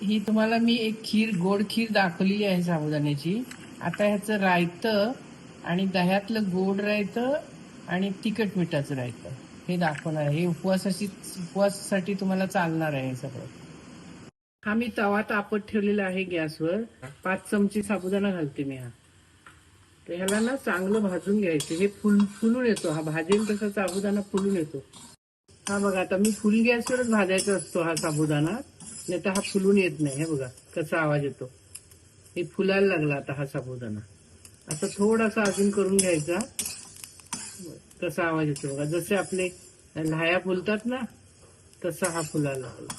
ही तुम्हाला मी एक गोड खीर दाखवलेली आहे साबुदाण्याची. आता ह्याचं रायतं आणि दह्यातलं गोड रायतं आणि तिखट मिठाचं रायतं हे दाखवणार आहे. हे उपवासासाठी तुम्हाला चालणार आहे हे सगळं. हा मी तवा तापत ठेवलेला आहे गॅसवर. 5 चमचे साबुदाणा घालते मी. तर ह्याला ना चांगलं भाजून घ्यायचं. हे फुलून येतो. हा भाजेल तसा साबुदाणा फुलून येतो. हा बघा, आता मी फुल गॅसवरच भाजायचा असतो हा साबुदाणा, नाही तर हा फुलून येत नाही. हे बघा कसा आवाज येतो. हे फुलायला लागला आता हा साबुदाणा. आता थोडासा अजून करून घ्यायचा. कसा आवाज येतो बघा, जसे आपले लाह्या फुलतात ना तसा हा फुलायला लागला.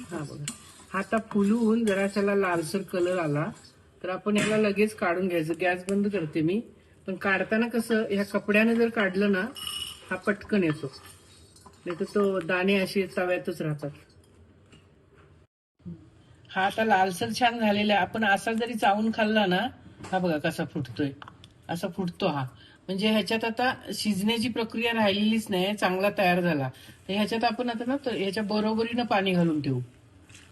हा बघा, हा आता फुलून जराशाला लालसर कलर आला तर आपण याला लगेच काढून घ्यायचं. गॅस बंद करते मी. पण काढताना कसं ह्या कपड्याने जर काढलं ना हा पटकन येतो, नाही तर तो दाणे असे तव्यातच राहतात. हा आता लालसर छान झालेला आहे. आपण असा जरी चावून खाल्ला ना, हा बघा कसा फुटतोय. असा फुटतो हा. म्हणजे ह्याच्यात आता शिजण्याची प्रक्रिया राहिलेलीच नाही, चांगला तयार झाला. तर ह्याच्यात आपण आता ना ह्याच्या बरोबरीनं पाणी घालून ठेवू.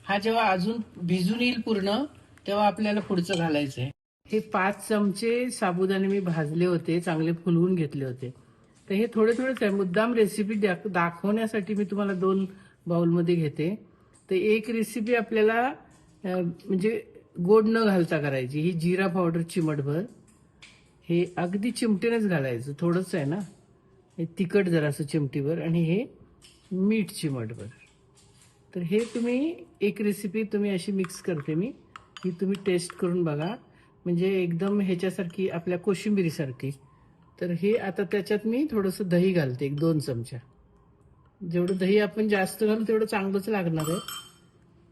हा जेव्हा अजून भिजून येईल पूर्ण तेव्हा आपल्याला पुढचं घालायचंय. हे 5 चमचे साबुदाणे मी भाजले होते, चांगले फुलवून घेतले होते. तर हे थोडे थोडेच आहे, मुद्दाम रेसिपी दाखवण्यासाठी मी तुम्हाला 2 बाउलमध्ये घेते. तर एक रेसिपी आपल्याला म्हणजे गोड न घालता करायची. ही जिरा पावडर चिमटभर, हे अगदी चिमटेनेच घालायचं, थोडंच आहे ना. हे तिखट जरासं चिमटीभर आणि हे मीठ चिमटभर. तर हे तुम्ही एक रेसिपी तुम्ही अशी मिक्स करते मी, ही तुम्ही टेस्ट करून बघा. म्हणजे एकदम ह्याच्यासारखी आपल्या कोशिंबिरीसारखी. तर हे आता त्याच्यात मी थोडंसं दही घालते, 1-2 चमचा. जेवढं दही आपण जास्त घालू तेवढं चांगलंच लागणार आहे.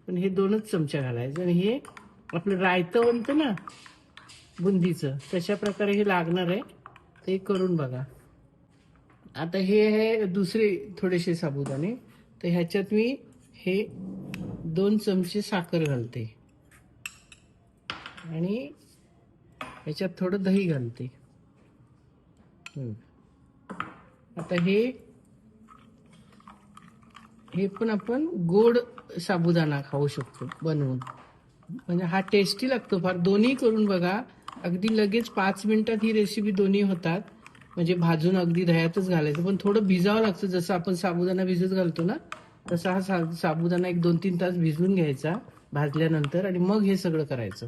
पण हे 2च चमचा घालायचं. आणि हे आपलं रायतं बनतं ना बुंदीचं, तशा प्रकारे हे लागणार आहे. ते करून बघा. आता हे आहे दुसरे थोडेसे साबुदाणे. तर ह्याच्यात मी हे 2 चमचे साखर घालते आणि ह्याच्यात थोडं दही घालते. आता हे पण आपण गोड साबुदाणा खाऊ शकतो बनवून. म्हणजे हा टेस्टी लागतो फार. दोन्ही करून बघा. अगदी लगेच 5 मिनिटात ही रेसिपी दोन्ही होतात. म्हणजे भाजून अगदी दह्यातच घालायचं, पण थोडं भिजावं लागतं. जसं आपण साबुदाणा भिजत घालतो ना तसा हा साबुदाणा 1-2-3 तास भिजवून घ्यायचा भाजल्यानंतर, आणि मग हे सगळं करायचं.